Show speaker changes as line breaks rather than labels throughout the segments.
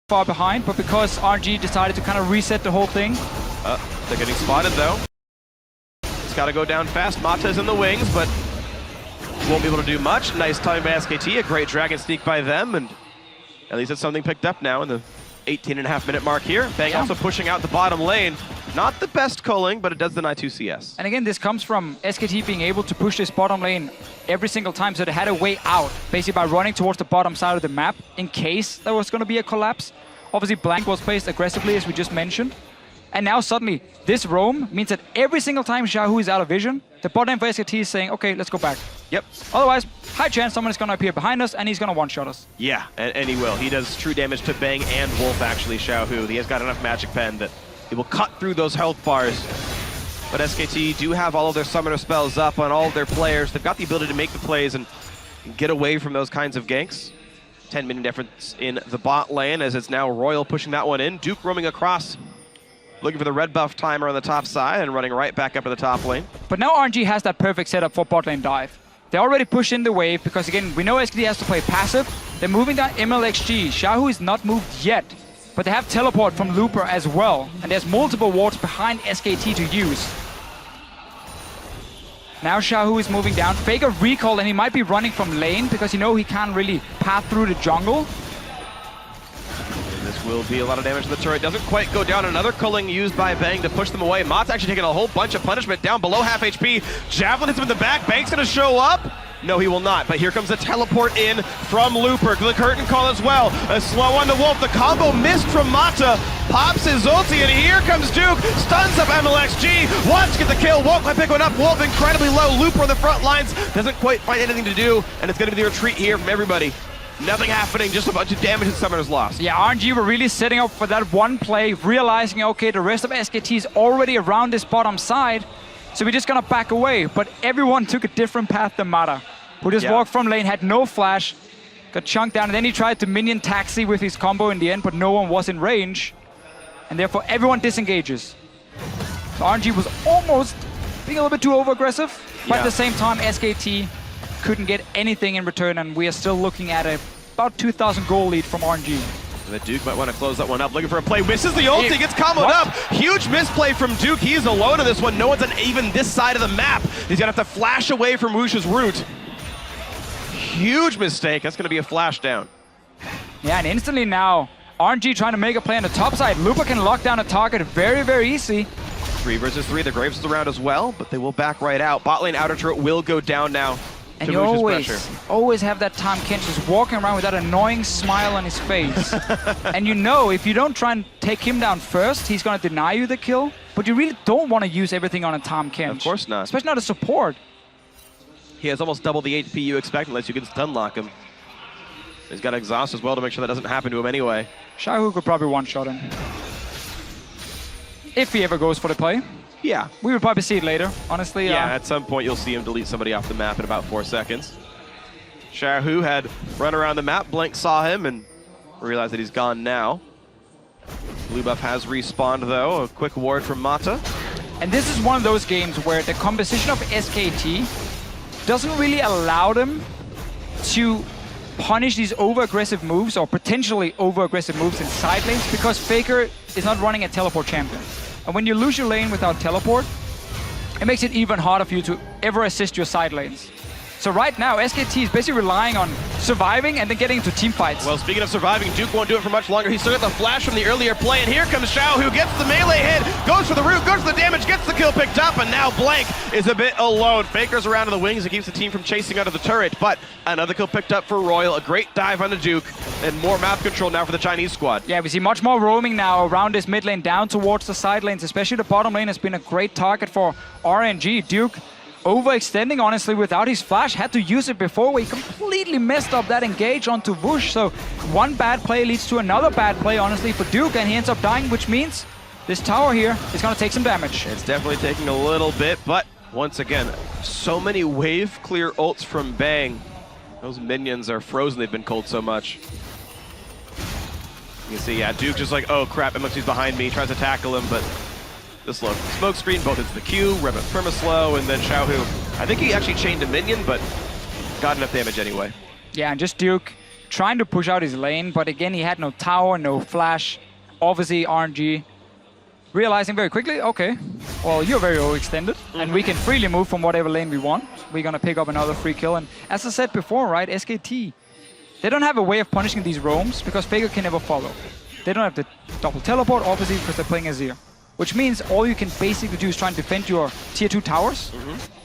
far behind, but because RNG decided to kind of reset the whole thing.
They're getting spotted though. It's got to go down fast. Mata's in the wings, but won't be able to do much. Nice time by SKT, a great dragon sneak by them, and at least it's something picked up now in the 18.5-minute mark here. Bang also pushing out the bottom lane. Not the best culling, but it does deny 2 CS.
And again, this comes from SKT being able to push this bottom lane every single time, so they had a way out, basically by running towards the bottom side of the map in case there was going to be a collapse. Obviously, Blank was placed aggressively, as we just mentioned. And now suddenly, this roam means that every single time Xiaohu is out of vision, the bot lane for SKT is saying, okay, let's go back.
Yep.
Otherwise, high chance someone is going to appear behind us and he's going to one-shot us.
Yeah, and he will. He does true damage to Bang and Wolf, actually, Xiaohu. He has got enough magic pen that he will cut through those health bars. But SKT do have all of their summoner spells up on all of their players. They've got the ability to make the plays and get away from those kinds of ganks. 10-minute difference in the bot lane as it's now Royal pushing that one in. Duke roaming across, looking for the red buff timer on the top side and running right back up to the top lane.
But now RNG has that perfect setup for bot lane dive. They already pushed in the wave because, again, we know SKT has to play passive. They're moving down MLXG. Xiaohu is not moved yet, but they have teleport from Looper as well. And there's multiple wards behind SKT to use. Now Xiaohu is moving down. Faker recall, and he might be running from lane because you know he can't really path through the jungle.
This will be a lot of damage to the turret. Doesn't quite go down. Another culling used by Bang to push them away. Mott's actually taking a whole bunch of punishment down below half HP. Javelin hits him in the back. Bang's going to show up. No, he will not. But here comes the teleport in from Looper. The curtain call as well. A slow on the Wolf. The combo missed from Mata. Pops his ulti, and here comes Duke. Stuns up MLXG. Wants to get the kill. Won't quite pick one up. Wolf incredibly low. Looper on the front lines. Doesn't quite find anything to do. And it's going to be the retreat here from everybody. Nothing happening, just a bunch of damage and summoners lost.
Yeah, RNG were really setting up for that one play, realizing, okay, the rest of SKT is already around this bottom side, so we're just gonna back away. But everyone took a different path than Mata, who just walked from lane, had no flash, got chunked down, and then he tried to minion taxi with his combo in the end, but no one was in range, and therefore everyone disengages. So RNG was almost being a little bit too over-aggressive, but at the same time, SKT couldn't get anything in return, and we are still looking at about 2,000 goal lead from RNG.
The Duke might want to close that one up, looking for a play. Misses the ulti, gets comboed up. Huge misplay from Duke. He is alone in this one. No one's on even this side of the map. He's going to have to flash away from Wush's root. Huge mistake. That's going to be a flash down.
Yeah, and instantly now, RNG trying to make a play on the top side. Looper can lock down a target very, very easy.
3 versus 3. The Graves is around as well, but they will back right out. Bot lane outer turret will go down now.
And you always have that Tahm Kench just walking around with that annoying smile on his face. And you know, if you don't try and take him down first, he's going to deny you the kill. But you really don't want to use everything on a Tahm Kench.
Of course not.
Especially not a support.
He has almost double the HP you expect unless you can stun lock him. He's got exhaust as well to make sure that doesn't happen to him anyway.
Xiaohu could probably one-shot him. If he ever goes for the play.
Yeah.
We would probably see it later, honestly.
Yeah, at some point you'll see him delete somebody off the map in about 4 seconds. Xiaohu had run around the map. Blank saw him and realized that he's gone now. Blue buff has respawned though. A quick ward from Mata.
And this is one of those games where the composition of SKT doesn't really allow them to punish these over-aggressive moves or potentially over-aggressive moves in side lanes because Faker is not running a teleport champion. And when you lose your lane without teleport, it makes it even harder for you to ever assist your side lanes. So right now, SKT is basically relying on surviving and then getting into team fights.
Well, speaking of surviving, Duke won't do it for much longer. He still got the flash from the earlier play, and here comes Xiao, who gets the melee hit, goes for the root, goes for the damage, gets the kill picked up, and now Blank is a bit alone. Faker's around in the wings and keeps the team from chasing out of the turret, but another kill picked up for Royal, a great dive on the Duke, and more map control now for the Chinese squad.
Yeah, we see much more roaming now around this mid lane down towards the side lanes, especially the bottom lane has been a great target for RNG. Duke overextending, honestly, without his flash. Had to use it before where he completely messed up that engage onto Wush. So one bad play leads to another bad play, honestly, for Duke, and he ends up dying, which means this tower here is going to take some damage.
It's definitely taking a little bit, but once again, so many wave clear ults from Bang. Those minions are frozen. They've been cold so much. You can see, yeah, Duke just like, oh crap, MXG's behind me, tries to tackle him, but this look. Smoke screen, both into the Q, Rev perma-slow, and then Xiaohu. I think he actually chained a minion, but got enough damage anyway.
Yeah, and just Duke trying to push out his lane, but again, he had no tower, no flash. Obviously, RNG realizing very quickly, okay, well, you're very overextended, and we can freely move from whatever lane we want. We're going to pick up another free kill. And as I said before, right, SKT, they don't have a way of punishing these roams because Faker can never follow. They don't have the double teleport, obviously, because they're playing Azir. Which means all you can basically do is try and defend your tier 2 towers,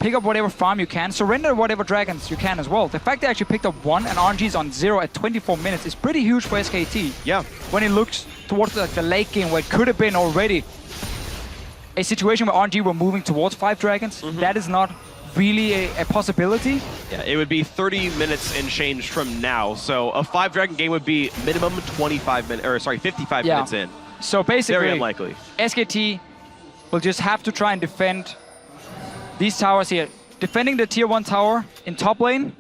pick up whatever farm you can, surrender whatever dragons you can as well. The fact they actually picked up 1 and RNG is on 0 at 24 minutes is pretty huge for SKT.
Yeah.
When it looks towards the late game where it could have been already a situation where RNG were moving towards 5 dragons, that is not really a possibility.
Yeah, it would be 30 minutes and change from now. So a 5 dragon game would be minimum 55 minutes, or sorry, 55 minutes in.
So basically,
very unlikely.
SKT will just have to try and defend these towers here. Defending the tier 1 tower in top lane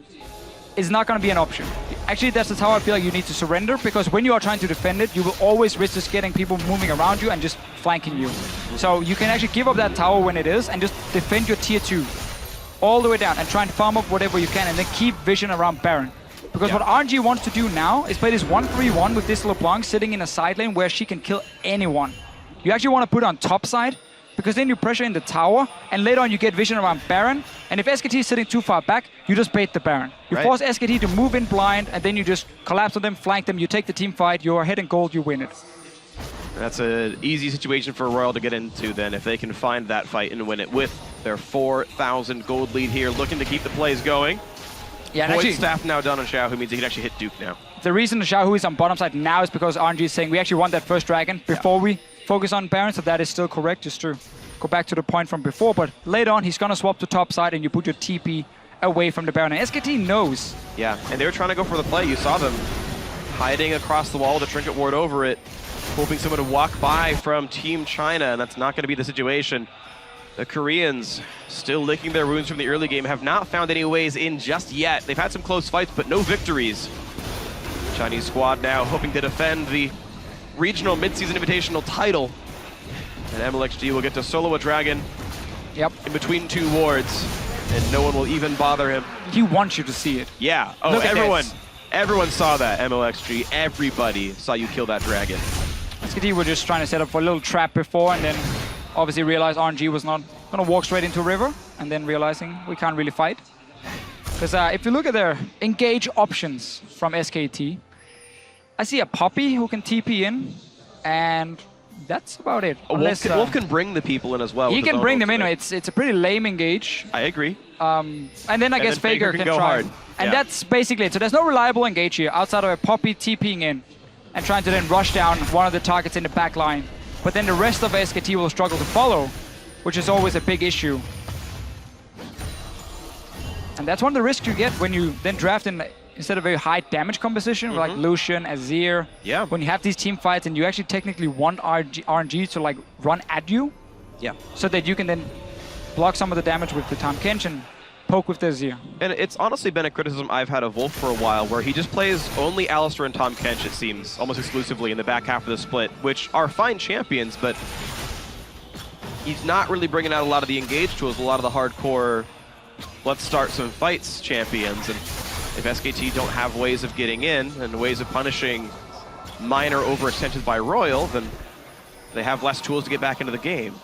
is not going to be an option. Actually, that's the tower I feel like you need to surrender, because when you are trying to defend it, you will always risk just getting people moving around you and just flanking you. So you can actually give up that tower when it is and just defend your tier 2 all the way down and try and farm up whatever you can and then keep vision around Baron. Because what RNG wants to do now is play this 1-3-1 with this LeBlanc sitting in a side lane where she can kill anyone. You actually want to put it on top side, because then you pressure in the tower, and later on you get vision around Baron. And if SKT is sitting too far back, you just bait the Baron. You force SKT to move in blind, and then you just collapse on them, flank them, you take the team fight, you're ahead in gold, you win it.
That's an easy situation for Royal to get into then, if they can find that fight and win it with their 4,000 gold lead here, looking to keep the plays going.
Yeah, and
Void staff now done on Xiaohu means he can actually hit Duke now.
The reason Xiaohu is on bottom side now is because RNG is saying we actually want that first dragon before we focus on Baron, so that is still correct, just to go back to the point from before. But later on, he's going to swap to top side and you put your TP away from the Baron. And SKT knows.
Yeah, and they were trying to go for the play. You saw them hiding across the wall with a trinket ward over it, hoping someone would walk by from Team China, and that's not going to be the situation. The Koreans, still licking their wounds from the early game, have not found any ways in just yet. They've had some close fights, but no victories. Chinese squad now hoping to defend the regional mid-season invitational title. And MLXG will get to solo a dragon in between 2 wards, and no one will even bother him.
He wants you to see it.
Yeah. Oh, everyone saw that, MLXG. Everybody saw you kill that dragon.
SKT were just trying to set up for a little trap before, and then obviously realized RNG was not going to walk straight into a river, and then realizing we can't really fight. Because if you look at their engage options from SKT, I see a Poppy who can TP in, and that's about it.
Wolf can bring the people in as well.
He can bring them in. It's a pretty lame engage.
I agree.
And then I guess Faker can
go
try.
hard.
And that's basically it. So there's no reliable engage here outside of a Poppy TPing in and trying to then rush down one of the targets in the back line. But then the rest of SKT will struggle to follow, which is always a big issue. And that's one of the risks you get when you then draft in instead of a high damage composition, like Lucian, Azir.
Yeah.
When you have these team fights and you actually technically want RNG to like run at you.
Yeah.
So that you can then block some of the damage with the Tahm Kench and poke with the Azir.
And it's honestly been a criticism I've had of Wolf for a while, where he just plays only Alistar and Tahm Kench, it seems, almost exclusively in the back half of the split, which are fine champions, but he's not really bringing out a lot of the engage tools, a lot of the hardcore, let's start some fights champions. And if SKT don't have ways of getting in and ways of punishing minor overextensions by Royal, then they have less tools to get back into the game.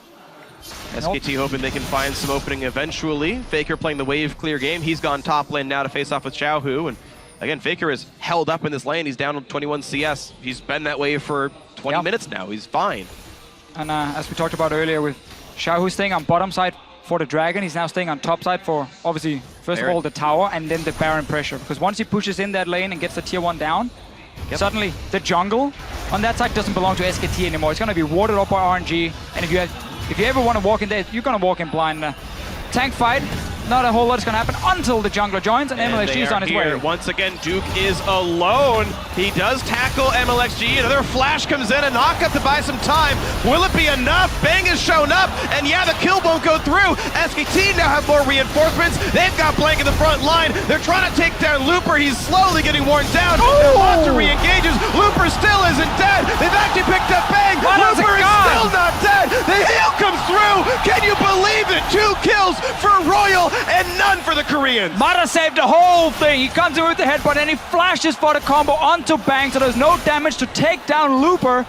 SKT hoping they can find some opening eventually. Faker playing the wave clear game. He's gone top lane now to face off with Xiaohu. And again, Faker is held up in this lane. He's down 21 CS. He's been that way for 20 minutes now. He's fine.
And as we talked about earlier, with Xiaohu staying on bottom side for the Dragon, he's now staying on top side for, obviously, first of all, the tower and then the Baron pressure. Because once he pushes in that lane and gets the tier 1 down, suddenly the jungle on that side doesn't belong to SKT anymore. It's going to be warded up by RNG. And if you ever want to walk in there, you're going to walk in blind. Tank fight, not a whole lot is going to happen until the jungler joins and MLXG is on his way.
Once again, Duke is alone. He does tackle MLXG. Another flash comes in, a knockup to buy some time. Will it be enough? Bang has shown up, and yeah, the kill won't go through. SKT now have more reinforcements. They've got Blank in the front line. They're trying to take down Looper. He's slowly getting worn down. Monster re-engages. Looper still isn't dead. They've actually picked up Bang. Looper is still not dead. The heal comes through. Can you believe it? 2 kills for Royal and none for the Koreans. experience.
Mata saved the whole thing. He comes in with the headbutt and he flashes for the combo onto Bang, so there's no damage to take down Looper.